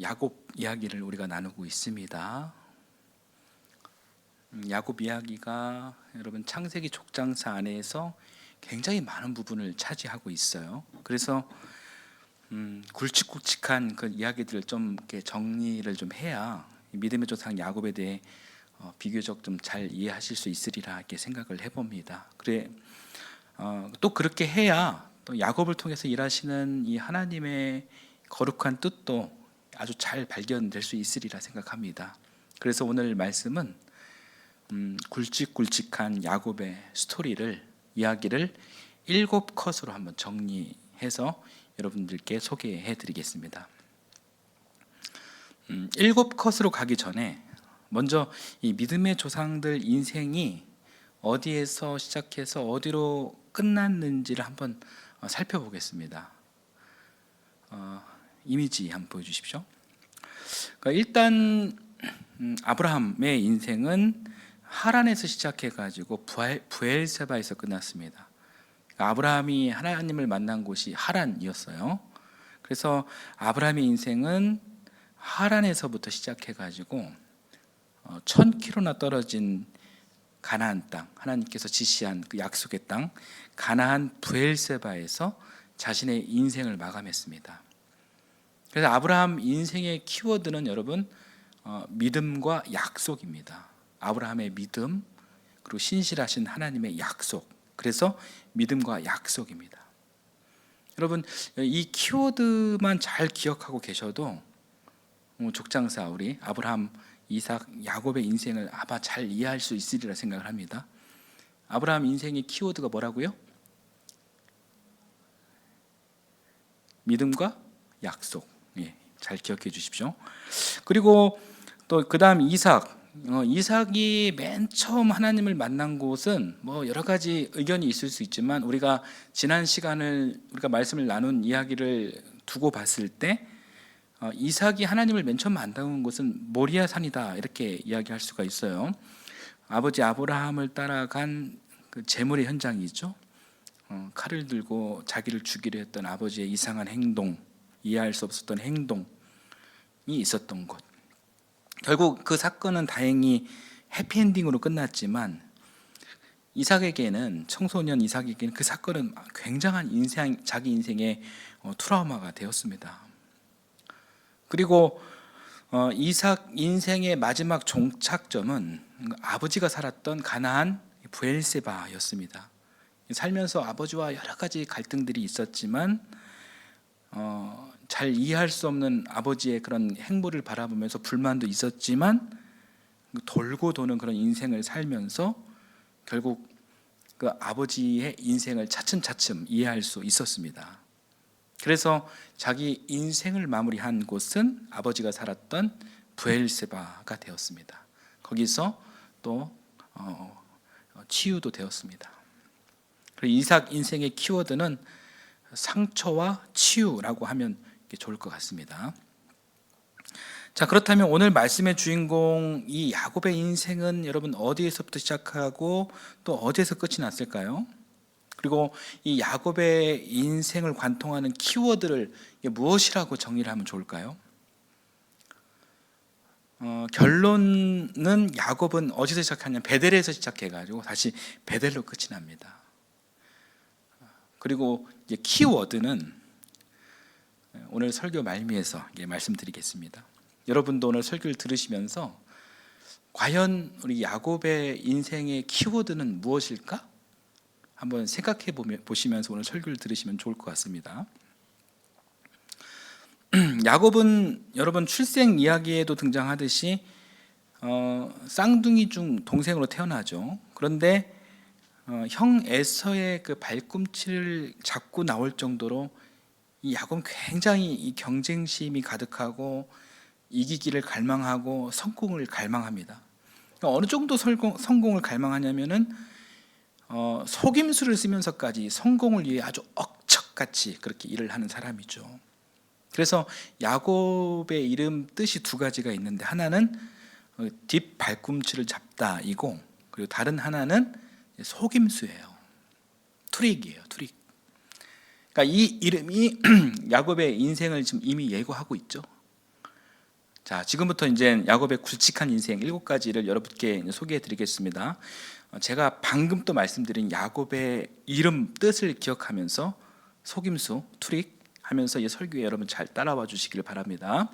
야곱 이야기를 우리가 나누고 있습니다. 야곱 이야기가 여러분 창세기 족장사 안에서 굉장히 많은 부분을 차지하고 있어요. 그래서 굵직굵직한 그 이야기들을 좀 이렇게 정리를 좀 해야 믿음의 조상 야곱에 대해 비교적 좀 잘 이해하실 수 있으리라 이렇게 생각을 해봅니다. 그래 또 그렇게 해야 또 야곱을 통해서 일하시는 이 하나님의 거룩한 뜻도 아주 잘 발견될 수 있으리라 생각합니다. 그래서 오늘 말씀은 굵직굵직한 야곱의 스토리를 이야기를 7컷으로 한번 정리해서 여러분들께 소개해 드리겠습니다. 7컷으로 가기 전에 먼저 이 믿음의 조상들 인생이 어디에서 시작해서 어디로 끝났는지를 한번 살펴보겠습니다. 이미지 한번 보여주십시오. 그러니까 일단 아브라함의 인생은 하란에서 시작해가지고 브엘세바에서 끝났습니다. 그러니까 아브라함이 하나님을 만난 곳이 하란이었어요. 그래서 아브라함의 인생은 하란에서부터 시작해가지고 1000km나 떨어진 가나안 땅, 하나님께서 지시한 그 약속의 땅 가나안 브엘세바에서 자신의 인생을 마감했습니다. 그래서 아브라함 인생의 키워드는 여러분 믿음과 약속입니다. 아브라함의 믿음 그리고 신실하신 하나님의 약속. 그래서 믿음과 약속입니다. 여러분 이 키워드만 잘 기억하고 계셔도 족장사 우리 아브라함, 이삭, 야곱의 인생을 아마 잘 이해할 수 있으리라 생각을 합니다. 아브라함 인생의 키워드가 뭐라고요? 믿음과 약속. 잘 기억해 주십시오. 그리고 또 그 다음 이삭이 맨 처음 하나님을 만난 곳은 뭐 여러 가지 의견이 있을 수 있지만 우리가 지난 시간을 우리가 말씀을 나눈 이야기를 두고 봤을 때 이삭이 하나님을 맨 처음 만난 곳은 모리아 산이다 이렇게 이야기할 수가 있어요. 아버지 아브라함을 따라간 그 제물의 현장이죠. 칼을 들고 자기를 죽이려 했던 아버지의 이상한 행동, 이해할 수 없었던 행동이 있었던 곳. 결국 그 사건은 다행히 해피엔딩으로 끝났지만 이삭에게는 청소년 이삭에게는 그 사건은 굉장한 자기 인생의 트라우마가 되었습니다. 그리고 이삭 인생의 마지막 종착점은 아버지가 살았던 가나안 브엘세바였습니다. 살면서 아버지와 여러 가지 갈등들이 있었지만 잘 이해할 수 없는 아버지의 그런 행보를 바라보면서 불만도 있었지만 돌고 도는 그런 인생을 살면서 결국 그 아버지의 인생을 차츰차츰 이해할 수 있었습니다. 그래서 자기 인생을 마무리한 곳은 아버지가 살았던 브엘세바가 되었습니다. 거기서 또 치유도 되었습니다. 그리고 이삭 인생의 키워드는 상처와 치유라고 하면 좋을 것 같습니다. 자, 그렇다면 오늘 말씀의 주인공 이 야곱의 인생은 여러분 어디에서부터 시작하고 또 어디에서 끝이 났을까요? 그리고 이 야곱의 인생을 관통하는 키워드를 무엇이라고 정의를 하면 좋을까요? 결론은 야곱은 어디서 시작하냐면 베델에서 시작해가지고 다시 베델로 끝이 납니다. 그리고 이제 키워드는 오늘 설교 말미에서 말씀드리겠습니다. 여러분도 오늘 설교를 들으시면서 과연 우리 야곱의 인생의 키워드는 무엇일까? 한번 생각해 보시면서 오늘 설교를 들으시면 좋을 것 같습니다. 야곱은 여러분 출생 이야기에도 등장하듯이 쌍둥이 중 동생으로 태어나죠. 그런데 형 에서의 그 발꿈치를 잡고 나올 정도로 이 야곱은 굉장히 이 경쟁심이 가득하고 이기기를 갈망하고 성공을 갈망합니다. 어느 정도 성공을 갈망하냐면은 속임수를 쓰면서까지 성공을 위해 아주 억척같이 그렇게 일을 하는 사람이죠. 그래서 야곱의 이름 뜻이 두 가지가 있는데 하나는 뒷 발꿈치를 잡다이고 그리고 다른 하나는 속임수예요. 트릭이에요. 트릭. 그러니까 이 이름이 야곱의 인생을 지금 이미 예고하고 있죠. 자, 지금부터 이제 야곱의 굵직한 인생 7가지를 여러분께 소개해 드리겠습니다. 제가 방금 또 말씀드린 야곱의 이름 뜻을 기억하면서 속임수, 트릭 하면서 이 설교에 여러분 잘 따라와 주시길 바랍니다.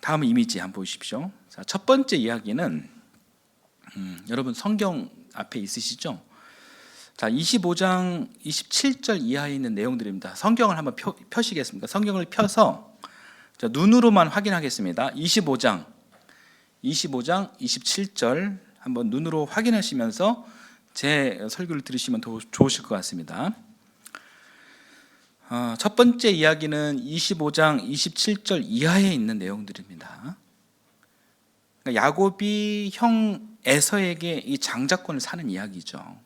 다음 이미지 한번 보십시오. 자, 첫 번째 이야기는 여러분 성경 앞에 있으시죠? 자, 25장 27절 이하에 있는 내용들입니다. 성경을 한번 펴시겠습니까? 성경을 펴서 자, 눈으로만 확인하겠습니다. 25장 27절 한번 눈으로 확인하시면서 제 설교를 들으시면 더 좋으실 것 같습니다. 첫 번째 이야기는 25장 27절 이하에 있는 내용들입니다. 그러니까 야곱이 형 에서에게 이 장자권을 사는 이야기죠.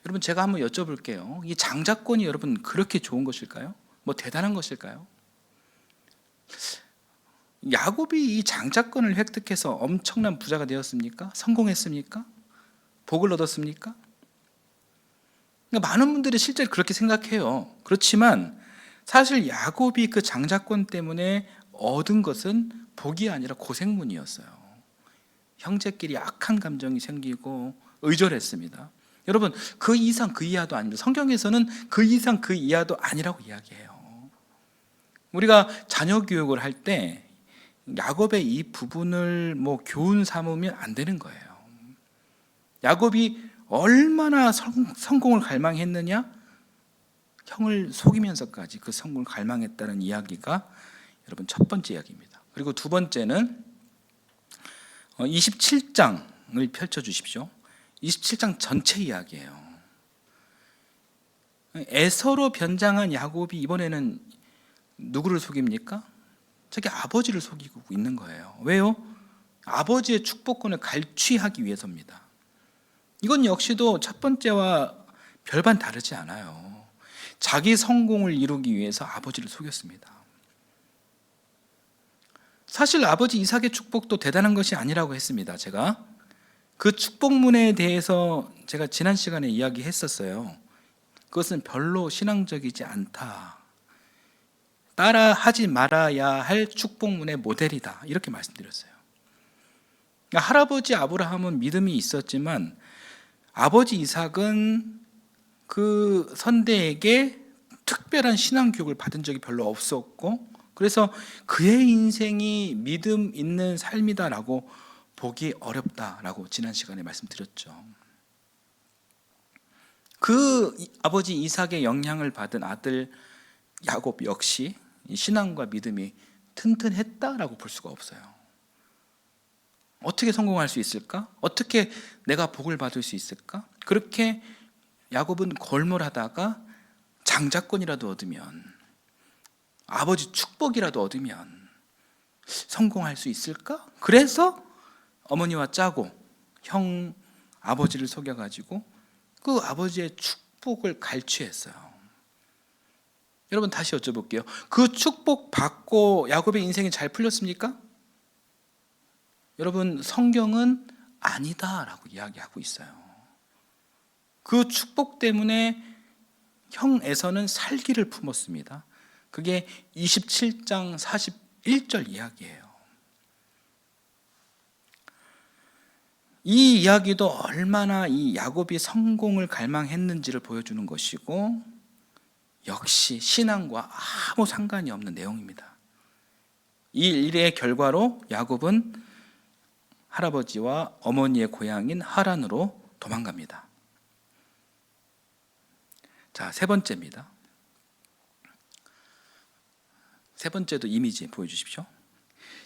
여러분, 제가 한번 여쭤볼게요. 이 장자권이 여러분 그렇게 좋은 것일까요? 뭐 대단한 것일까요? 야곱이 이 장자권을 획득해서 엄청난 부자가 되었습니까? 성공했습니까? 복을 얻었습니까? 그러니까 많은 분들이 실제로 그렇게 생각해요. 그렇지만 사실 야곱이 그 장자권 때문에 얻은 것은 복이 아니라 고생문이었어요. 형제끼리 악한 감정이 생기고 의절했습니다. 여러분, 그 이상 그 이하도 아닙니다. 성경에서는 그 이상 그 이하도 아니라고 이야기해요. 우리가 자녀 교육을 할 때 야곱의 이 부분을 교훈 삼으면 안 되는 거예요. 야곱이 얼마나 성공을 갈망했느냐? 형을 속이면서까지 그 성공을 갈망했다는 이야기가 여러분 첫 번째 이야기입니다. 그리고 두 번째는 27장을 펼쳐주십시오. 27장 전체 이야기예요. 에서로 변장한 야곱이 이번에는 누구를 속입니까? 자기 아버지를 속이고 있는 거예요. 왜요? 아버지의 축복권을 갈취하기 위해서입니다. 이건 역시도 첫 번째와 별반 다르지 않아요. 자기 성공을 이루기 위해서 아버지를 속였습니다. 사실 아버지 이삭의 축복도 대단한 것이 아니라고 했습니다. 제가 그 축복문에 대해서 제가 지난 시간에 이야기했었어요. 그것은 별로 신앙적이지 않다. 따라 하지 말아야 할 축복문의 모델이다. 이렇게 말씀드렸어요. 그러니까 할아버지 아브라함은 믿음이 있었지만 아버지 이삭은 그 선대에게 특별한 신앙 교육을 받은 적이 별로 없었고, 그래서 그의 인생이 믿음 있는 삶이다라고 보기 어렵다라고 지난 시간에 말씀드렸죠. 그 아버지 이삭의 영향을 받은 아들 야곱 역시 신앙과 믿음이 튼튼했다라고 볼 수가 없어요. 어떻게 성공할 수 있을까? 어떻게 내가 복을 받을 수 있을까? 그렇게 야곱은 골몰하다가 장자권이라도 얻으면, 아버지 축복이라도 얻으면 성공할 수 있을까? 그래서 어머니와 짜고 형 아버지를 속여가지고 그 아버지의 축복을 갈취했어요. 여러분, 다시 여쭤볼게요. 그 축복 받고 야곱의 인생이 잘 풀렸습니까? 여러분, 성경은 아니다라고 이야기하고 있어요. 그 축복 때문에 형 에서는 살기를 품었습니다. 그게 27장 41절 이야기예요. 이 이야기도 얼마나 이 야곱이 성공을 갈망했는지를 보여주는 것이고, 역시 신앙과 아무 상관이 없는 내용입니다. 이 일의 결과로 야곱은 할아버지와 어머니의 고향인 하란으로 도망갑니다. 자, 세 번째입니다. 세 번째도 이미지 보여주십시오.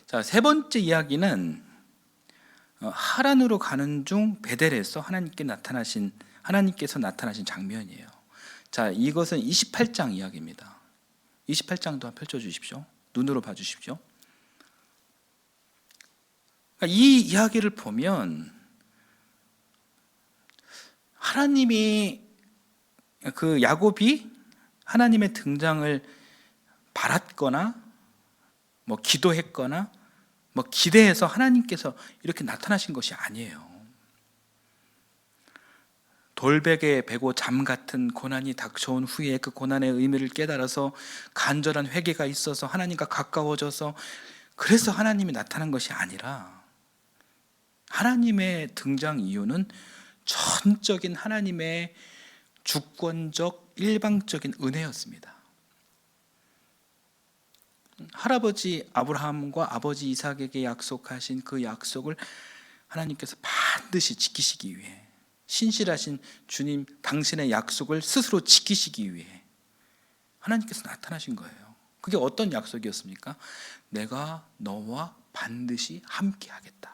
자, 세 번째 이야기는 하란으로 가는 중 베델에서 하나님께서 나타나신 장면이에요. 자, 이것은 28장 이야기입니다. 28장도 한번 펼쳐주십시오. 눈으로 봐주십시오. 이 이야기를 보면 하나님이 그 야곱이 하나님의 등장을 바랐거나 기도했거나 기대해서 하나님께서 이렇게 나타나신 것이 아니에요. 돌베개 베고 잠 같은 고난이 닥쳐온 후에 그 고난의 의미를 깨달아서 간절한 회개가 있어서 하나님과 가까워져서 그래서 하나님이 나타난 것이 아니라 하나님의 등장 이유는 전적인 하나님의 주권적 일방적인 은혜였습니다. 할아버지 아브라함과 아버지 이삭에게 약속하신 그 약속을 하나님께서 반드시 지키시기 위해, 신실하신 주님 당신의 약속을 스스로 지키시기 위해 하나님께서 나타나신 거예요. 그게 어떤 약속이었습니까? 내가 너와 반드시 함께 하겠다.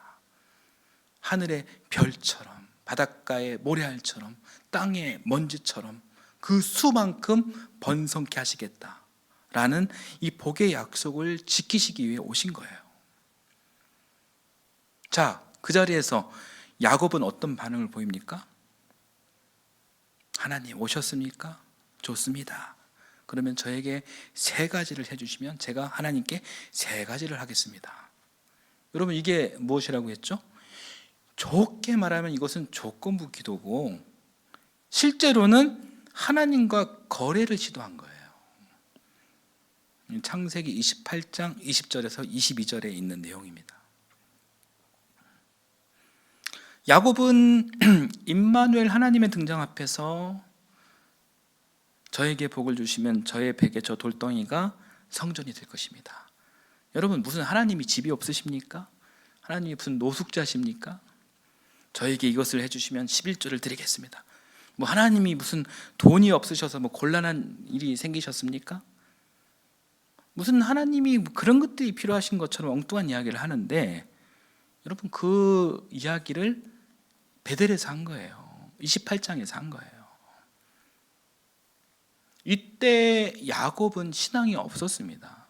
하늘의 별처럼, 바닷가의 모래알처럼, 땅의 먼지처럼 그 수만큼 번성케 하시겠다 라는 이 복의 약속을 지키시기 위해 오신 거예요. 자, 그 자리에서 야곱은 어떤 반응을 보입니까? 하나님 오셨습니까? 좋습니다. 그러면 저에게 3가지를 해주시면 제가 하나님께 3가지를 하겠습니다. 여러분, 이게 무엇이라고 했죠? 좋게 말하면 이것은 조건부 기도고 실제로는 하나님과 거래를 시도한 거예요. 창세기 28장 20절에서 22절에 있는 내용입니다. 야곱은 임마누엘 하나님의 등장 앞에서 저에게 복을 주시면 저의 베개 저 돌덩이가 성전이 될 것입니다. 여러분, 무슨 하나님이 집이 없으십니까? 하나님이 무슨 노숙자십니까? 저에게 이것을 해주시면 11조를 드리겠습니다. 뭐 하나님이 무슨 돈이 없으셔서 뭐 곤란한 일이 생기셨습니까? 무슨 하나님이 그런 것들이 필요하신 것처럼 엉뚱한 이야기를 하는데, 여러분, 그 이야기를 베델에서 한 거예요. 28장에서 한 거예요. 이때 야곱은 신앙이 없었습니다.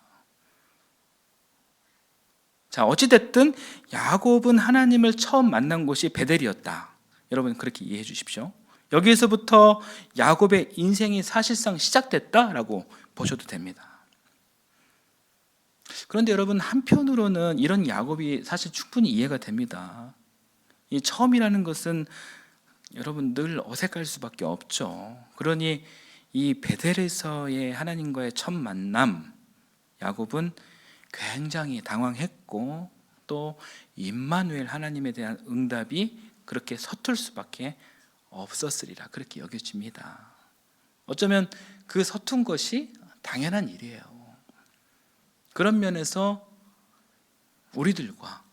자, 어찌됐든 야곱은 하나님을 처음 만난 곳이 베델이었다. 여러분, 그렇게 이해해 주십시오. 여기에서부터 야곱의 인생이 사실상 시작됐다라고 보셔도 됩니다. 그런데 여러분, 한편으로는 이런 야곱이 사실 충분히 이해가 됩니다. 이 처음이라는 것은 여러분 늘 어색할 수밖에 없죠. 그러니 이 베델에서의 하나님과의 첫 만남, 야곱은 굉장히 당황했고 또 임마누엘 하나님에 대한 응답이 그렇게 서툴 수밖에 없었으리라, 그렇게 여겨집니다. 어쩌면 그 서툰 것이 당연한 일이에요. 그런 면에서 우리들과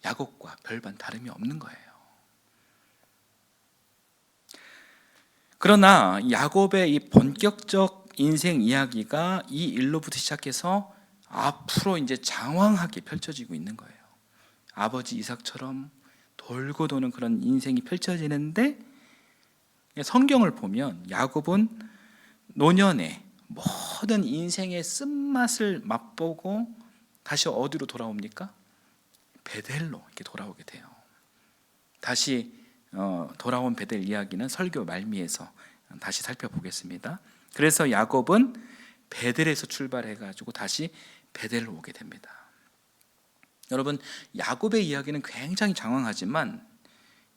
야곱과 별반 다름이 없는 거예요. 그러나 야곱의 이 본격적 인생 이야기가 이 일로부터 시작해서 앞으로 이제 장황하게 펼쳐지고 있는 거예요. 아버지 이삭처럼 돌고 도는 그런 인생이 펼쳐지는데, 성경을 보면 야곱은 노년에 모든 인생의 쓴맛을 맛보고 다시 어디로 돌아옵니까? 베델로 이렇게 돌아오게 돼요. 다시 돌아온 베델 이야기는 설교 말미에서 다시 살펴보겠습니다. 그래서 야곱은 베델에서 출발해가지고 다시 베델로 오게 됩니다. 여러분, 야곱의 이야기는 굉장히 장황하지만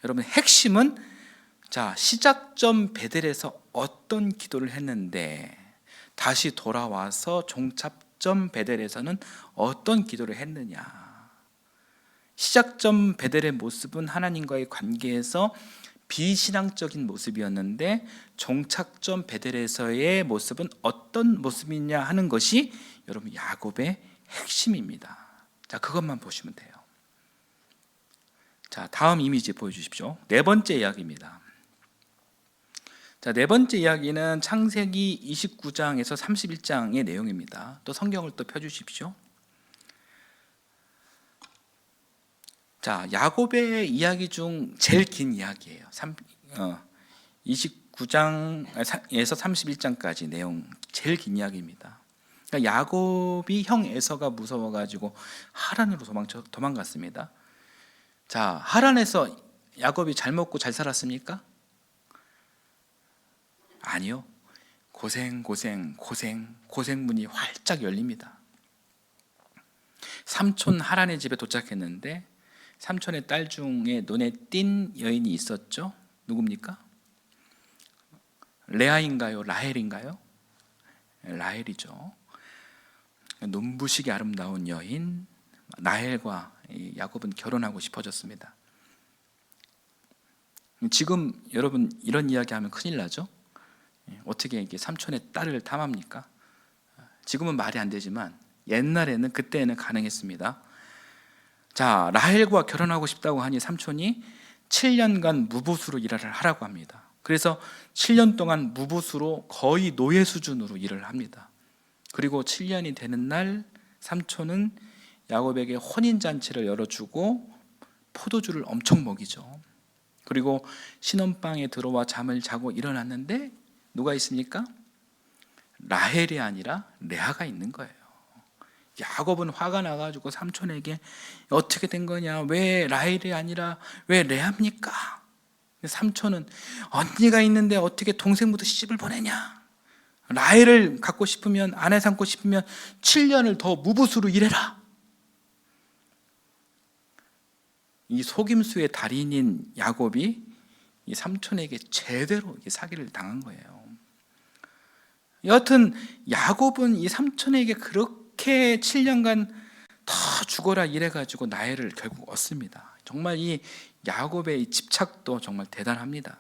여러분, 핵심은 자, 시작점 베델에서 어떤 기도를 했는데 다시 돌아와서 종착점 베델에서는 어떤 기도를 했느냐. 시작점 베델의 모습은 하나님과의 관계에서 비신앙적인 모습이었는데 종착점 베델에서의 모습은 어떤 모습이냐 하는 것이 여러분 야곱의 핵심입니다. 자, 그것만 보시면 돼요. 자, 다음 이미지 보여주십시오. 4번째 이야기입니다. 자, 4번째 이야기는 창세기 29장에서 31장의 내용입니다. 또 성경을 또 펴주십시오. 자, 야곱의 이야기 중 제일 긴 이야기예요. 29장에서 31장까지 내용 제일 긴 이야기입니다. 그러니까 야곱이 형 에서가 무서워가지고 하란으로 도망갔습니다. 자, 하란에서 야곱이 잘 먹고 잘 살았습니까? 아니요. 고생문이 활짝 열립니다. 삼촌 하란의 집에 도착했는데 삼촌의 딸 중에 눈에 띈 여인이 있었죠. 누굽니까? 레아인가요? 라헬인가요? 라헬이죠. 눈부시게 아름다운 여인 라헬과 야곱은 결혼하고 싶어졌습니다. 지금 여러분 이런 이야기하면 큰일 나죠? 어떻게 이게 삼촌의 딸을 탐합니까? 지금은 말이 안 되지만 옛날에는, 그때는 가능했습니다. 자, 라헬과 결혼하고 싶다고 하니 삼촌이 7년간 무보수로 일을 하라고 합니다. 그래서 7년 동안 무보수로 거의 노예 수준으로 일을 합니다. 그리고 7년이 되는 날 삼촌은 야곱에게 혼인잔치를 열어주고 포도주를 엄청 먹이죠. 그리고 신혼방에 들어와 잠을 자고 일어났는데 누가 있습니까? 라헬이 아니라 레아가 있는 거예요. 야곱은 화가 나가지고 삼촌에게 어떻게 된 거냐, 왜 라헬이 아니라 왜 레아입니까? 삼촌은 언니가 있는데 어떻게 동생부터 시집을 보내냐, 라헬을 갖고 싶으면, 아내 삼고 싶으면 7년을 더 무보수로 일해라. 이 속임수의 달인인 야곱이 이 삼촌에게 제대로 사기를 당한 거예요. 여하튼 야곱은 이 삼촌에게 그렇게 7년간 더 죽어라 이래가지고 나헬을 결국 얻습니다. 정말 이 야곱의 이 집착도 정말 대단합니다.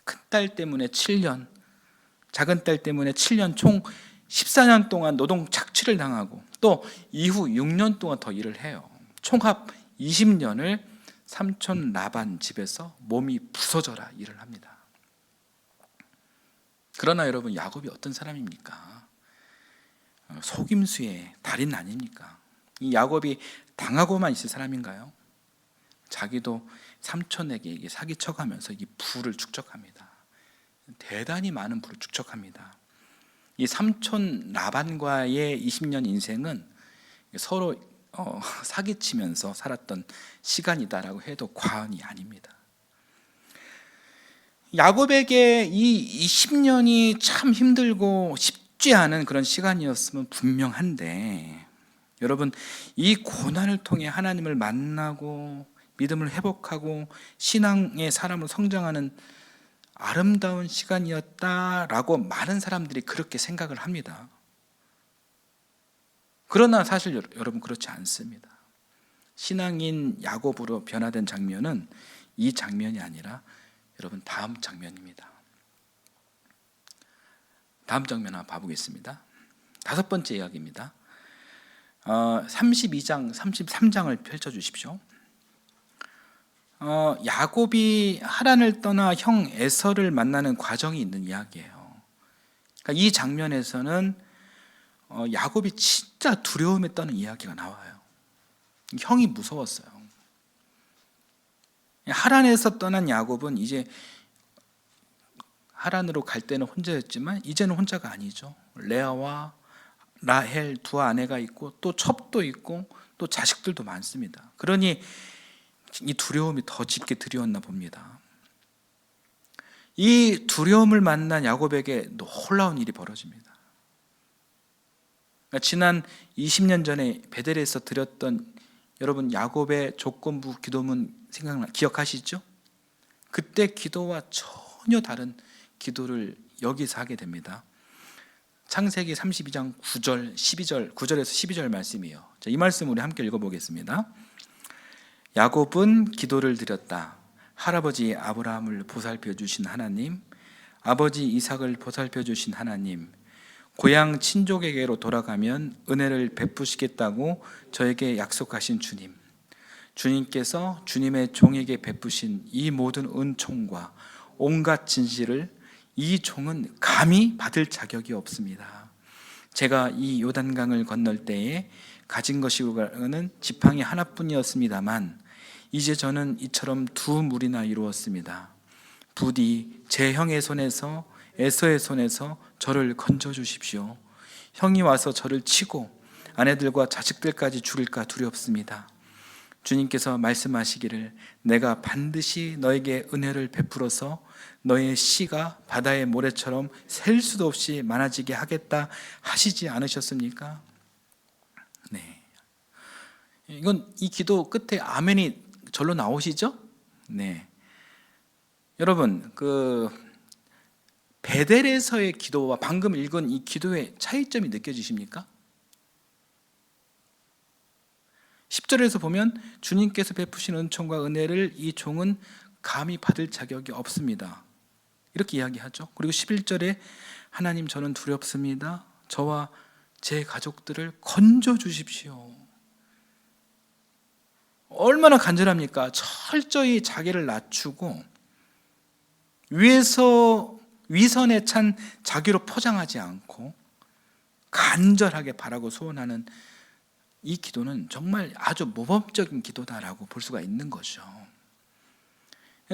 큰 딸 때문에 7년, 작은 딸 때문에 7년, 총 14년 동안 노동 착취를 당하고 또 이후 6년 동안 더 일을 해요. 총합 20년을 삼촌 라반 집에서 몸이 부서져라 일을 합니다. 그러나 여러분, 야곱이 어떤 사람입니까? 속임수의 달인 아닙니까? 이 야곱이 당하고만 있을 사람인가요? 자기도 삼촌에게 사기쳐가면서 이 부를 축적합니다. 대단히 많은 부를 축적합니다. 이 삼촌 라반과의 20년 인생은 서로 사기치면서 살았던 시간이다라고 해도 과언이 아닙니다. 야곱에게 이 20년이 참 힘들고 쉽지 않은 그런 시간이었으면 분명한데, 여러분, 이 고난을 통해 하나님을 만나고 믿음을 회복하고 신앙의 사람으로 성장하는 아름다운 시간이었다라고 많은 사람들이 그렇게 생각을 합니다. 그러나 사실 여러분, 그렇지 않습니다. 신앙인 야곱으로 변화된 장면은 이 장면이 아니라 여러분, 다음 장면입니다. 다음 장면 한번 봐보겠습니다. 5번째 이야기입니다. 32장, 33장을 펼쳐주십시오. 야곱이 하란을 떠나 형 에서를 만나는 과정이 있는 이야기예요. 그러니까 이 장면에서는 야곱이 진짜 두려움에 떠는 이야기가 나와요. 형이 무서웠어요. 하란에서 떠난 야곱은 이제 하란으로 갈 때는 혼자였지만 이제는 혼자가 아니죠. 레아와 라헬 두 아내가 있고 또 첩도 있고 또 자식들도 많습니다. 그러니 이 두려움이 더 짙게 드리웠나 봅니다. 이 두려움을 만난 야곱에게 놀라운 일이 벌어집니다. 지난 20년 전에 베델에서 드렸던 여러분 야곱의 조건부 기도문 기억하시죠? 그때 기도와 전혀 다른 기도를 여기서 하게 됩니다. 창세기 32장 9절, 12절, 9절에서 12절 말씀이에요. 자, 이 말씀 우리 함께 읽어보겠습니다. 야곱은 기도를 드렸다. 할아버지 아브라함을 보살펴 주신 하나님, 아버지 이삭을 보살펴 주신 하나님, 고향 친족에게로 돌아가면 은혜를 베푸시겠다고 저에게 약속하신 주님, 주님께서 주님의 종에게 베푸신 이 모든 은총과 온갖 진실을 이 종은 감히 받을 자격이 없습니다. 제가 이 요단강을 건널 때에 가진 것이고는 지팡이 하나뿐이었습니다만 이제 저는 이처럼 두 무리나 이루었습니다. 부디 제 형의 손에서, 에서의 손에서 저를 건져 주십시오. 형이 와서 저를 치고 아내들과 자식들까지 죽일까 두렵습니다. 주님께서 말씀하시기를 내가 반드시 너에게 은혜를 베풀어서 너의 씨가 바다의 모래처럼 셀 수도 없이 많아지게 하겠다 하시지 않으셨습니까? 네. 이 기도 끝에 아멘이 절로 나오시죠? 네. 여러분, 그 베델에서의 기도와 방금 읽은 이 기도의 차이점이 느껴지십니까? 10절에서 보면 주님께서 베푸신 은총과 은혜를 이 종은 감히 받을 자격이 없습니다, 이렇게 이야기하죠. 그리고 11절에 하나님, 저는 두렵습니다. 저와 제 가족들을 건져 주십시오. 얼마나 간절합니까? 철저히 자기를 낮추고 위선에 찬 자기로 포장하지 않고 간절하게 바라고 소원하는 이 기도는 정말 아주 모범적인 기도다라고 볼 수가 있는 거죠.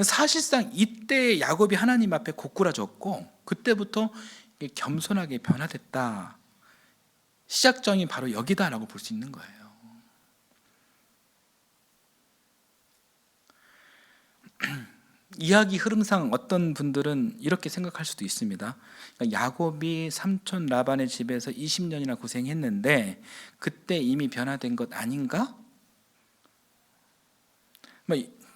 사실상 이때 야곱이 하나님 앞에 고꾸라졌고 그때부터 겸손하게 변화됐다. 시작점이 바로 여기다라고 볼 수 있는 거예요. 이야기 흐름상 어떤 분들은 이렇게 생각할 수도 있습니다. 그러니까 야곱이 삼촌 라반의 집에서 20년이나 고생했는데 그때 이미 변화된 것 아닌가?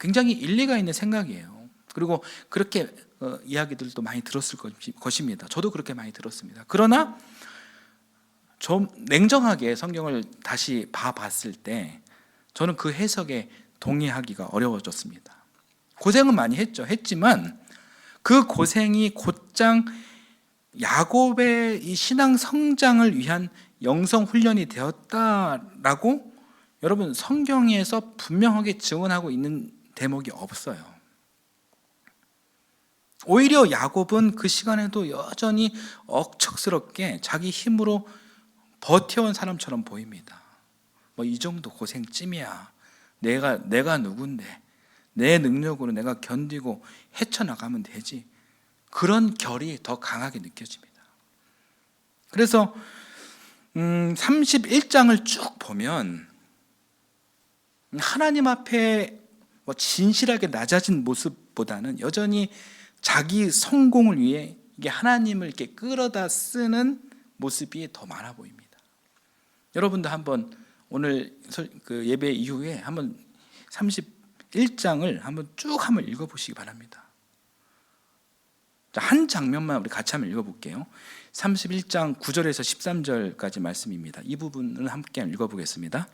굉장히 일리가 있는 생각이에요. 그리고 그렇게 이야기들도 많이 들었을 것입니다. 저도 그렇게 많이 들었습니다. 그러나 좀 냉정하게 성경을 다시 봐봤을 때 저는 그 해석에 동의하기가 어려워졌습니다. 고생은 많이 했지만 그 고생이 곧장 야곱의 이 신앙 성장을 위한 영성 훈련이 되었다라고 여러분 성경에서 분명하게 증언하고 있는 대목이 없어요. 오히려 야곱은 그 시간에도 여전히 억척스럽게 자기 힘으로 버텨온 사람처럼 보입니다. 이 정도 고생 찜이야. 내가 누군데 내 능력으로 내가 견디고 헤쳐나가면 되지. 그런 결이 더 강하게 느껴집니다. 그래서 31장을 쭉 보면 하나님 앞에 진실하게 낮아진 모습보다는 여전히 자기 성공을 위해 이게 하나님을 이렇게 끌어다 쓰는 모습이 더 많아 보입니다. 여러분도 한번 오늘 그 예배 이후에 한번 31장을 한번 쭉 한번 읽어보시기 바랍니다. 한 장면만 우리 같이 한번 읽어볼게요. 31장 9절에서 13절까지 말씀입니다. 이 부분을 함께 읽어보겠습니다.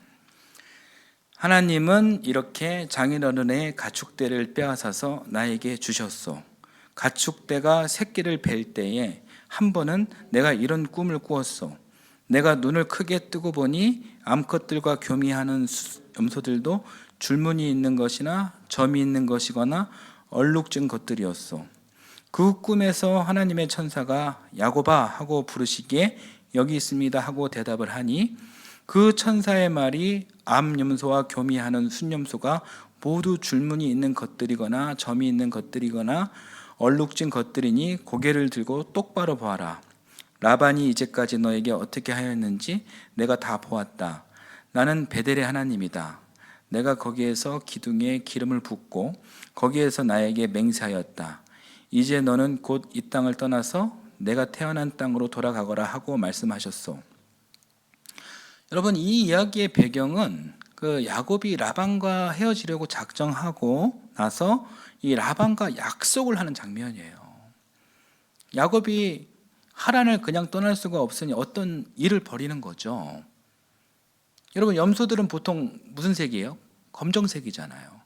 하나님은 이렇게 장인어른의 가축대를 빼앗아서 나에게 주셨소. 가축대가 새끼를 뵐 때에 한 번은 내가 이런 꿈을 꾸었소. 내가 눈을 크게 뜨고 보니 암컷들과 교미하는 염소들도 줄무늬 있는 것이나 점이 있는 것이거나 얼룩진 것들이었소. 그 꿈에서 하나님의 천사가 야곱아 하고 부르시기에 여기 있습니다 하고 대답을 하니 그 천사의 말이 암염소와 교미하는 순염소가 모두 줄무늬 있는 것들이거나 점이 있는 것들이거나 얼룩진 것들이니 고개를 들고 똑바로 보아라. 라반이 이제까지 너에게 어떻게 하였는지 내가 다 보았다. 나는 베델의 하나님이다. 내가 거기에서 기둥에 기름을 붓고 거기에서 나에게 맹세하였다. 이제 너는 곧 이 땅을 떠나서 내가 태어난 땅으로 돌아가거라 하고 말씀하셨소. 여러분, 이 이야기의 배경은 그 야곱이 라반과 헤어지려고 작정하고 나서 이 라반과 약속을 하는 장면이에요. 야곱이 하란을 그냥 떠날 수가 없으니 어떤 일을 벌이는 거죠. 여러분, 염소들은 보통 무슨 색이에요? 검정색이잖아요.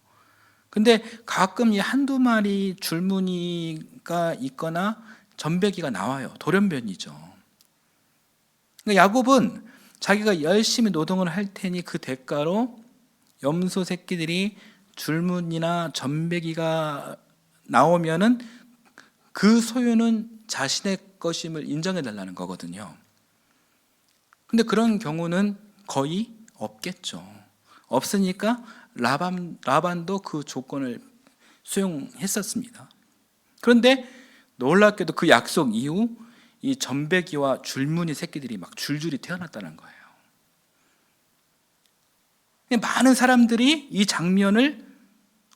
근데 가끔 이 한두 마리 줄무늬가 있거나 점배기가 나와요. 돌연변이죠. 그러니까 야곱은 자기가 열심히 노동을 할 테니 그 대가로 염소 새끼들이 줄무늬나 점배기가 나오면은 그 소유는 자신의 것임을 인정해 달라는 거거든요. 근데 그런 경우는 거의 없겠죠. 없으니까 라반도 그 조건을 수용했었습니다. 그런데 놀랍게도 그 약속 이후 이 점배기와 줄무늬 새끼들이 막 줄줄이 태어났다는 거예요. 많은 사람들이 이 장면을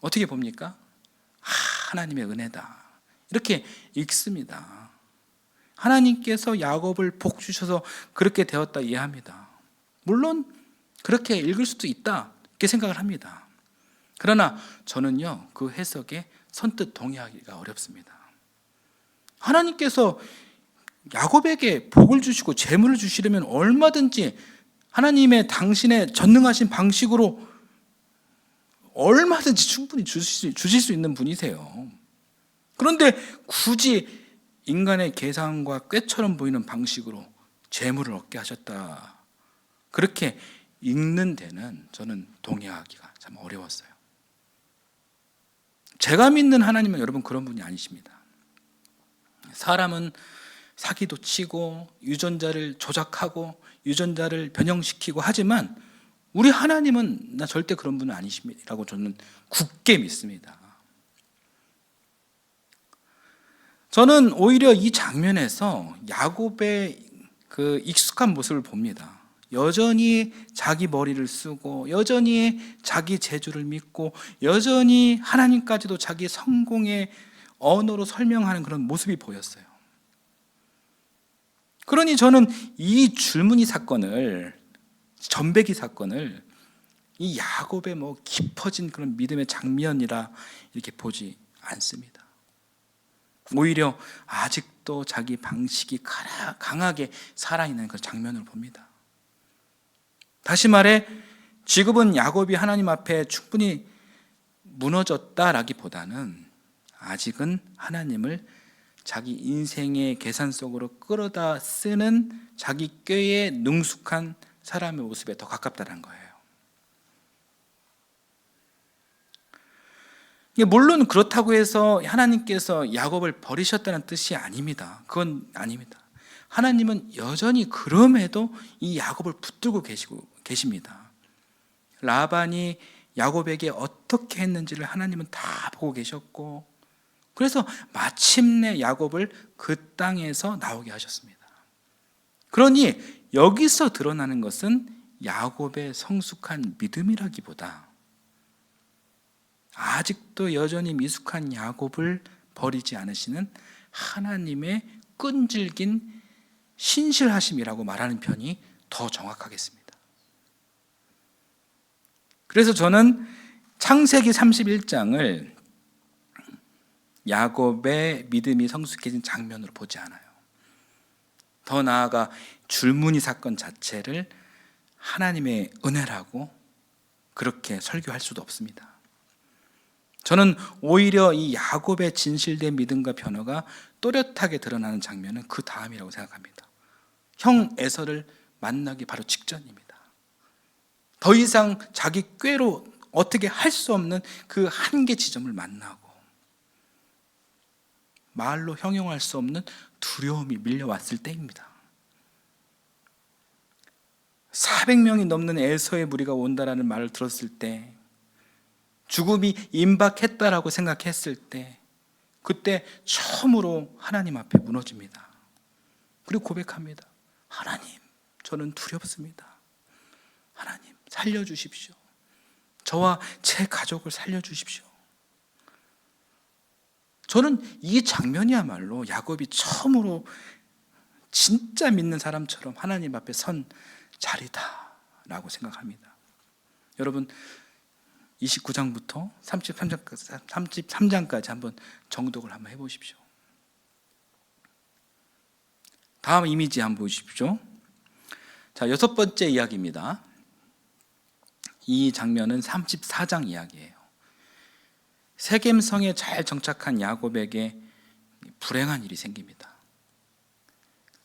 어떻게 봅니까? 하나님의 은혜다, 이렇게 읽습니다. 하나님께서 야곱을 복 주셔서 그렇게 되었다 이해합니다. 물론 그렇게 읽을 수도 있다 이렇게 생각을 합니다. 그러나 저는요, 그 해석에 선뜻 동의하기가 어렵습니다. 하나님께서 야곱에게 복을 주시고 재물을 주시려면 얼마든지 하나님의 당신의 전능하신 방식으로 얼마든지 충분히 주실 수 있는 분이세요. 그런데 굳이 인간의 계산과 꾀처럼 보이는 방식으로 재물을 얻게 하셨다, 그렇게 읽는 데는 저는 동의하기가 참 어려웠어요. 제가 믿는 하나님은 여러분 그런 분이 아니십니다. 사람은 사기도 치고 유전자를 조작하고 유전자를 변형시키고 하지만 우리 하나님은 나 절대 그런 분은 아니십니다라고 저는 굳게 믿습니다. 저는 오히려 이 장면에서 야곱의 그 익숙한 모습을 봅니다. 여전히 자기 머리를 쓰고 여전히 자기 재주를 믿고 여전히 하나님까지도 자기 성공의 언어로 설명하는 그런 모습이 보였어요. 그러니 저는 이 줄무늬 사건을, 전배기 사건을 이 야곱의 뭐 깊어진 그런 믿음의 장면이라 이렇게 보지 않습니다. 오히려 아직도 자기 방식이 강하게 살아있는 그 장면을 봅니다. 다시 말해 지금은 야곱이 하나님 앞에 충분히 무너졌다라기보다는 아직은 하나님을 자기 인생의 계산 속으로 끌어다 쓰는 자기 꾀에 능숙한 사람의 모습에 더 가깝다는 거예요. 물론 그렇다고 해서 하나님께서 야곱을 버리셨다는 뜻이 아닙니다. 그건 아닙니다. 하나님은 여전히 그럼에도 이 야곱을 붙들고 계십니다. 라반이 야곱에게 어떻게 했는지를 하나님은 다 보고 계셨고, 그래서 마침내 야곱을 그 땅에서 나오게 하셨습니다. 그러니 여기서 드러나는 것은 야곱의 성숙한 믿음이라기보다 아직도 여전히 미숙한 야곱을 버리지 않으시는 하나님의 끈질긴 신실하심이라고 말하는 편이 더 정확하겠습니다. 그래서 저는 창세기 31장을 야곱의 믿음이 성숙해진 장면으로 보지 않아요. 더 나아가 줄무늬 사건 자체를 하나님의 은혜라고 그렇게 설교할 수도 없습니다. 저는 오히려 이 야곱의 진실된 믿음과 변화가 또렷하게 드러나는 장면은 그 다음이라고 생각합니다. 형 에서를 만나기 바로 직전입니다. 더 이상 자기 꾀로 어떻게 할 수 없는 그 한계 지점을 만나고 말로 형용할 수 없는 두려움이 밀려왔을 때입니다. 400명이 넘는 에서의 무리가 온다라는 말을 들었을 때, 죽음이 임박했다라고 생각했을 때, 그때 처음으로 하나님 앞에 무너집니다. 그리고 고백합니다. 하나님, 저는 두렵습니다. 하나님, 살려주십시오. 저와 제 가족을 살려주십시오. 저는 이 장면이야말로 야곱이 처음으로 진짜 믿는 사람처럼 하나님 앞에 선 자리다라고 생각합니다. 여러분 29장부터 33장까지 한번 정독을 한번 해보십시오. 다음 이미지 한번 보십시오. 자, 6번째 이야기입니다. 이 장면은 34장 이야기예요. 세겜성에 잘 정착한 야곱에게 불행한 일이 생깁니다.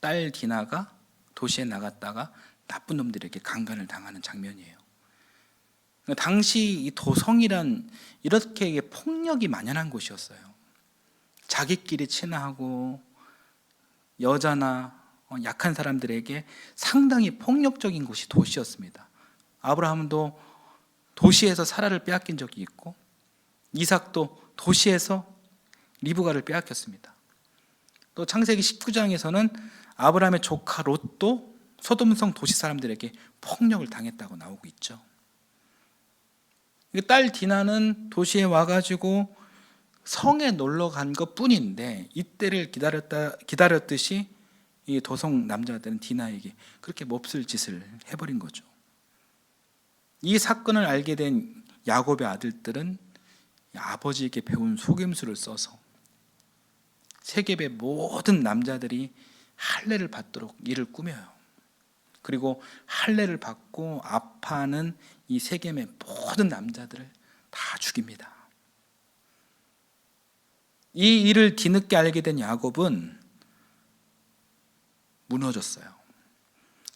딸 디나가 도시에 나갔다가 나쁜 놈들에게 강간을 당하는 장면이에요. 당시 이 도성이란 이렇게 폭력이 만연한 곳이었어요. 자기끼리 친하고 여자나 약한 사람들에게 상당히 폭력적인 곳이 도시였습니다. 아브라함도 도시에서 사라를 빼앗긴 적이 있고 이삭도 도시에서 리브가를 빼앗겼습니다. 또 창세기 19장에서는 아브라함의 조카 롯도 소돔성 도시 사람들에게 폭력을 당했다고 나오고 있죠. 딸 디나는 도시에 와가지고 성에 놀러 간 것 뿐인데 이때를 기다렸듯이 이 도성 남자들은 디나에게 그렇게 몹쓸 짓을 해버린 거죠. 이 사건을 알게 된 야곱의 아들들은 아버지에게 배운 속임수를 써서 세겜의 모든 남자들이 할례를 받도록 이를 꾸며요. 그리고 할례를 받고 아파하는 이 세겜의 모든 남자들을 다 죽입니다. 이 일을 뒤늦게 알게 된 야곱은 무너졌어요.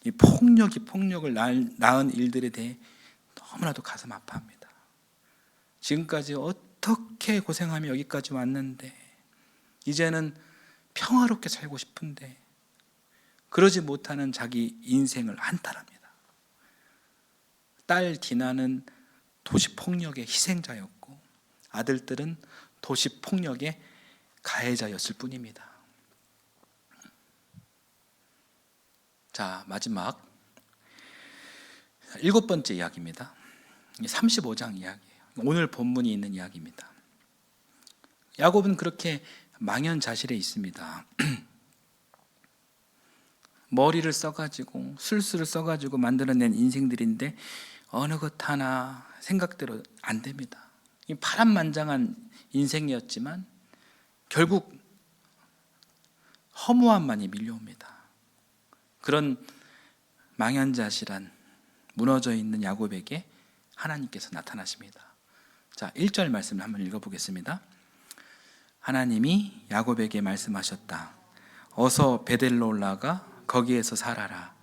이 폭력을 낳은 일들에 대해 너무나도 가슴 아파합니다. 지금까지 어떻게 고생하며 여기까지 왔는데 이제는 평화롭게 살고 싶은데 그러지 못하는 자기 인생을 한탄합니다. 딸 디나는 도시폭력의 희생자였고 아들들은 도시폭력의 가해자였을 뿐입니다. 자, 마지막 7번째 이야기입니다. 35장 이야기예요. 오늘 본문이 있는 이야기입니다. 야곱은 그렇게 망연자실해 있습니다. 머리를 써가지고 술수를 써가지고 만들어낸 인생들인데 어느 것 하나 생각대로 안 됩니다. 이 파란만장한 인생이었지만 결국 허무함만이 밀려옵니다. 그런 망연자실한 무너져 있는 야곱에게 하나님께서 나타나십니다. 자, 1절 말씀을 한번 읽어보겠습니다. 하나님이 야곱에게 말씀하셨다. 어서 베델로 올라가 거기에서 살아라.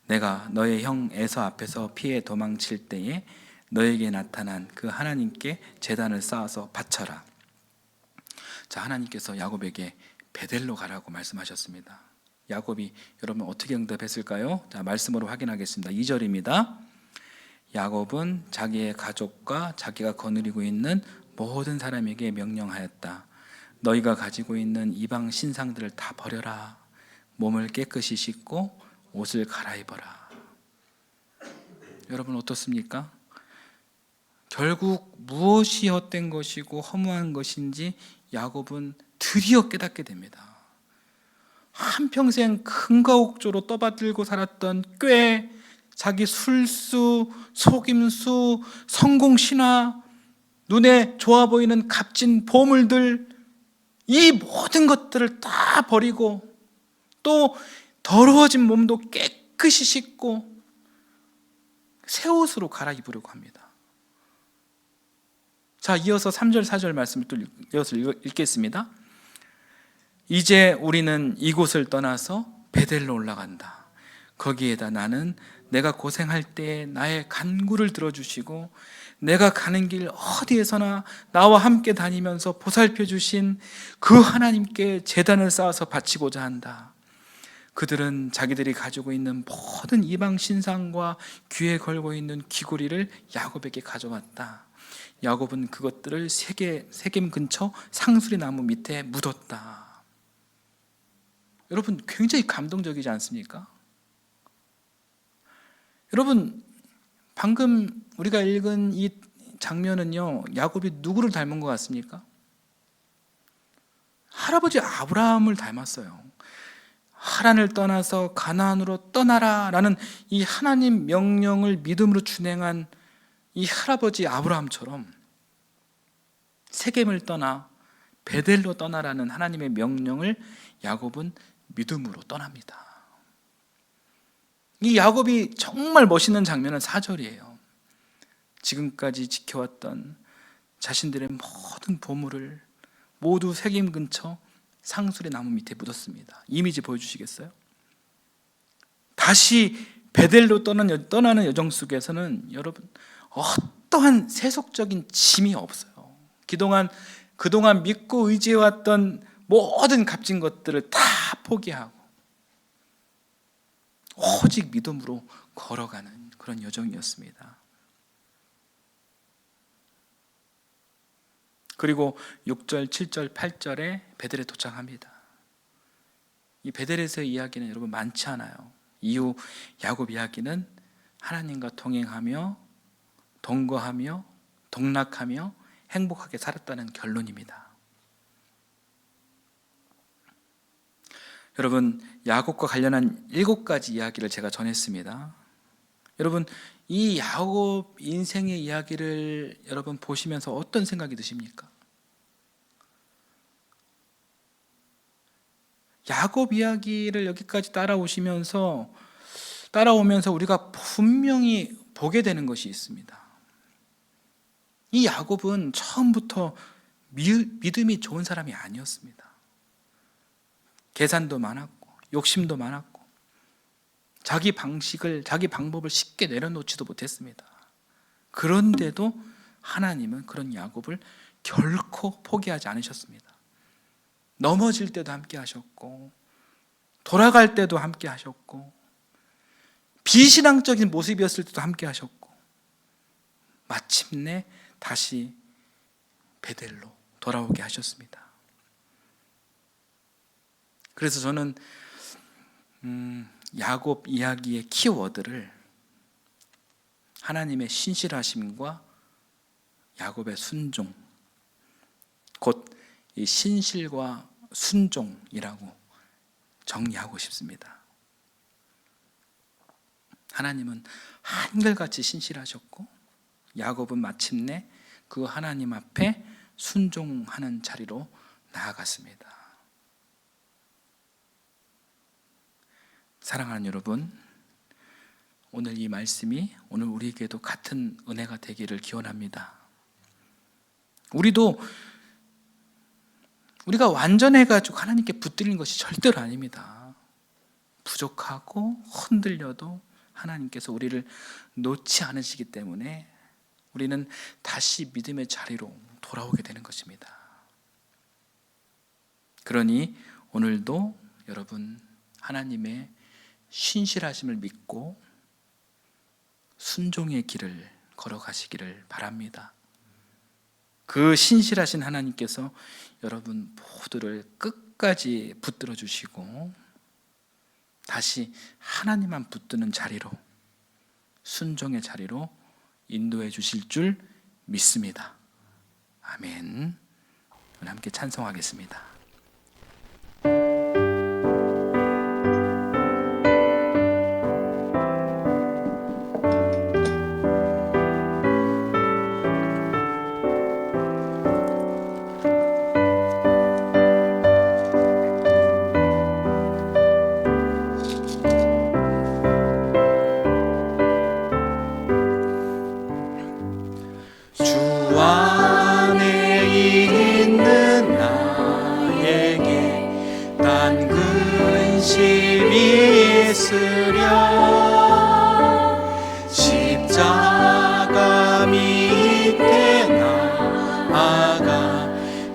내가 너의 형 에서 앞에서 피해 도망칠 때에 너에게 나타난 그 하나님께 제단을 쌓아서 바쳐라. 자, 하나님께서 야곱에게 베델로 가라고 말씀하셨습니다. 야곱이 여러분 어떻게 응답했을까요? 자, 말씀으로 확인하겠습니다. 2절입니다. 야곱은 자기의 가족과 자기가 거느리고 있는 모든 사람에게 명령하였다. 너희가 가지고 있는 이방 신상들을 다 버려라. 몸을 깨끗이 씻고 옷을 갈아입어라. 여러분 어떻습니까? 결국 무엇이 헛된 것이고 허무한 것인지 야곱은 드디어 깨닫게 됩니다. 한평생 금가옥조로 떠받들고 살았던 꾀, 자기 술수, 속임수, 성공신화, 눈에 좋아 보이는 값진 보물들, 이 모든 것들을 다 버리고 또 더러워진 몸도 깨끗이 씻고 새 옷으로 갈아입으려고 합니다. 자, 이어서 3절 4절 말씀을 또 이어서 읽겠습니다. 이제 우리는 이곳을 떠나서 베델로 올라간다. 거기에다 나는 내가 고생할 때 나의 간구를 들어주시고 내가 가는 길 어디에서나 나와 함께 다니면서 보살펴 주신 그 하나님께 제단을 쌓아서 바치고자 한다. 그들은 자기들이 가지고 있는 모든 이방 신상과 귀에 걸고 있는 귀고리를 야곱에게 가져왔다. 야곱은 그것들을 세겜 근처 상수리 나무 밑에 묻었다. 여러분 굉장히 감동적이지 않습니까? 여러분 방금 우리가 읽은 이 장면은요, 야곱이 누구를 닮은 것 같습니까? 할아버지 아브라함을 닮았어요. 하란을 떠나서 가나안으로 떠나라 라는 이 하나님 명령을 믿음으로 준행한 이 할아버지 아브라함처럼 세겜을 떠나 베델로 떠나라는 하나님의 명령을 야곱은 믿음으로 떠납니다. 이 야곱이 정말 멋있는 장면은 4절이에요. 지금까지 지켜왔던 자신들의 모든 보물을 모두 세겜 근처 상수리 나무 밑에 묻었습니다. 이미지 보여주시겠어요? 다시 베델로 떠나는 여정 속에서는 여러분 어떠한 세속적인 짐이 없어요. 그동안 믿고 의지해왔던 모든 값진 것들을 다 포기하고 오직 믿음으로 걸어가는 그런 여정이었습니다. 그리고 6절, 7절, 8절에 베델에 도착합니다. 이 베델에서의 이야기는 여러분 많지 않아요. 이후 야곱 이야기는 하나님과 동행하며 동거하며 동락하며 행복하게 살았다는 결론입니다. 여러분 야곱과 관련한 7가지 이야기를 제가 전했습니다. 여러분, 이 야곱 인생의 이야기를 여러분 보시면서 어떤 생각이 드십니까? 야곱 이야기를 여기까지 따라오면서 우리가 분명히 보게 되는 것이 있습니다. 이 야곱은 처음부터 믿음이 좋은 사람이 아니었습니다. 계산도 많았고 욕심도 많았고 자기 방법을 쉽게 내려놓지도 못했습니다. 그런데도 하나님은 그런 야곱을 결코 포기하지 않으셨습니다. 넘어질 때도 함께 하셨고 돌아갈 때도 함께 하셨고 비신앙적인 모습이었을 때도 함께 하셨고 마침내 다시 베델로 돌아오게 하셨습니다. 그래서 저는 야곱 이야기의 키워드를 하나님의 신실하심과 야곱의 순종, 곧 이 신실과 순종이라고 정리하고 싶습니다. 하나님은 한결같이 신실하셨고 야곱은 마침내 그 하나님 앞에 순종하는 자리로 나아갔습니다. 사랑하는 여러분, 오늘 이 말씀이 오늘 우리에게도 같은 은혜가 되기를 기원합니다. 우리가 완전해가지고 하나님께 붙들린 것이 절대로 아닙니다. 부족하고 흔들려도 하나님께서 우리를 놓지 않으시기 때문에 우리는 다시 믿음의 자리로 돌아오게 되는 것입니다. 그러니 오늘도 여러분 하나님의 신실하심을 믿고 순종의 길을 걸어가시기를 바랍니다. 그 신실하신 하나님께서 여러분 모두를 끝까지 붙들어 주시고 다시 하나님만 붙드는 자리로, 순종의 자리로 인도해 주실 줄 믿습니다. 아멘. 오늘 함께 찬송하겠습니다. 십자가 밑에 나아가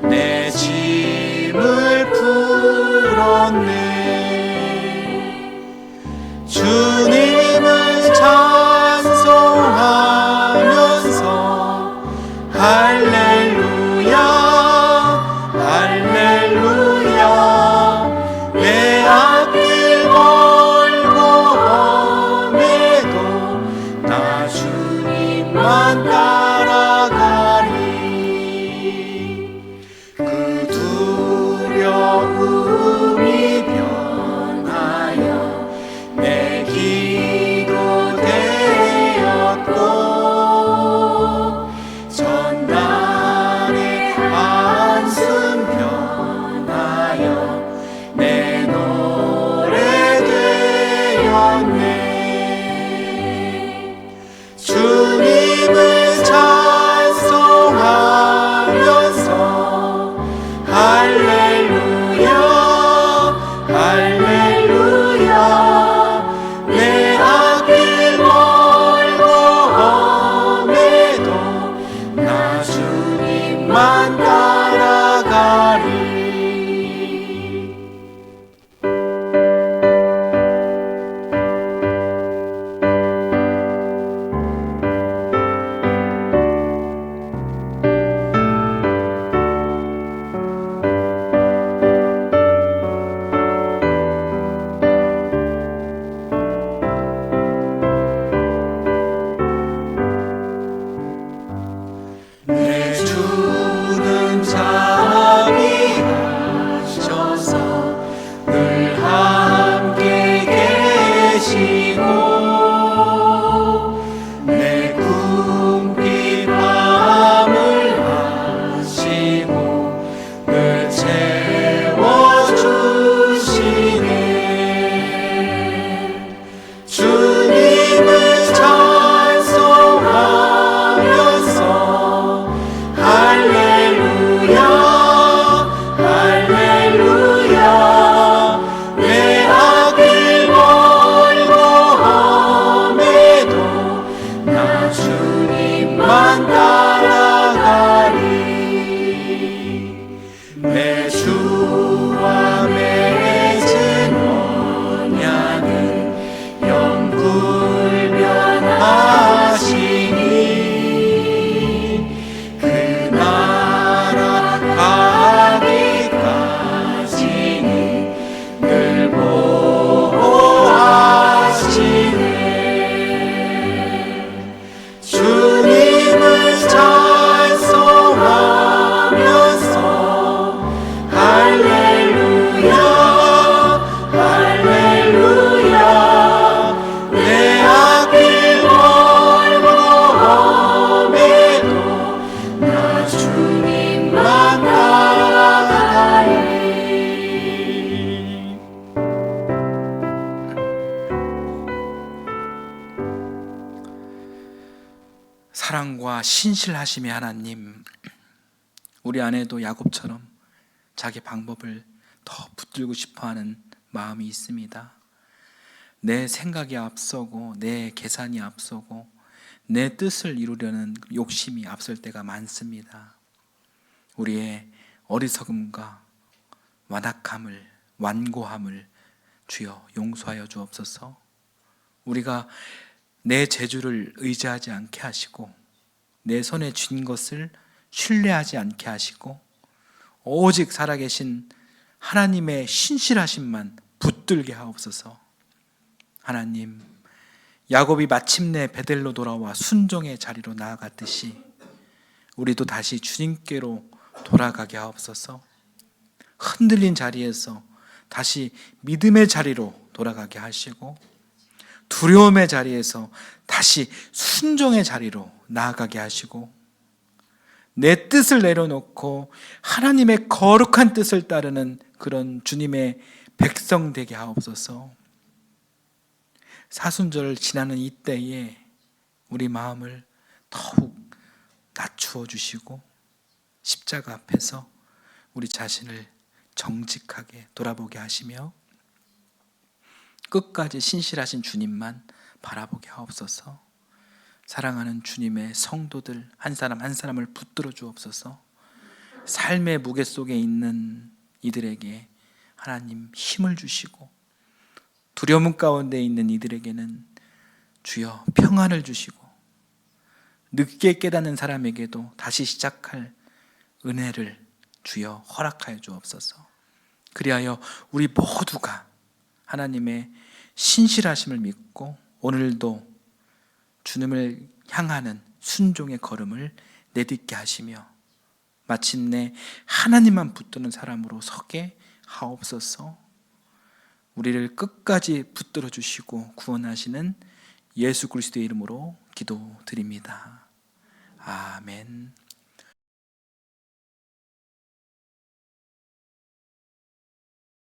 내 짐을 풀었네. 주님을 찬송하면서 할렐루야 할렐루야 내 앞길 걸고 험해도 나 주님만 따라가리. 그 두려움이 변하여 내 기도 되었고 전날의 한숨 변하여 내 노래 되었네. 주님을 사랑과 신실하심의 하나님, 우리 안에도 야곱처럼 자기 방법을 더 붙들고 싶어하는 마음이 있습니다. 내 생각이 앞서고 내 계산이 앞서고 내 뜻을 이루려는 욕심이 앞설 때가 많습니다. 우리의 어리석음과 완고함을 주여 용서하여 주옵소서. 우리가 내 재주를 의지하지 않게 하시고 내 손에 쥔 것을 신뢰하지 않게 하시고 오직 살아계신 하나님의 신실하심만 붙들게 하옵소서. 하나님, 야곱이 마침내 베델로 돌아와 순종의 자리로 나아갔듯이 우리도 다시 주님께로 돌아가게 하옵소서. 흔들린 자리에서 다시 믿음의 자리로 돌아가게 하시고 두려움의 자리에서 다시 순종의 자리로 나아가게 하시고 내 뜻을 내려놓고 하나님의 거룩한 뜻을 따르는 그런 주님의 백성 되게 하옵소서. 사순절을 지나는 이때에 우리 마음을 더욱 낮추어 주시고 십자가 앞에서 우리 자신을 정직하게 돌아보게 하시며 끝까지 신실하신 주님만 바라보게 하옵소서. 사랑하는 주님의 성도들 한 사람 한 사람을 붙들어 주옵소서. 삶의 무게 속에 있는 이들에게 하나님 힘을 주시고 두려움 가운데 있는 이들에게는 주여 평안을 주시고 늦게 깨닫는 사람에게도 다시 시작할 은혜를 주여 허락하여 주옵소서. 그리하여 우리 모두가 하나님의 신실하심을 믿고 오늘도 주님을 향하는 순종의 걸음을 내딛게 하시며 마침내 하나님만 붙드는 사람으로 서게 하옵소서. 우리를 끝까지 붙들어 주시고 구원하시는 예수 그리스도의 이름으로 기도드립니다. 아멘.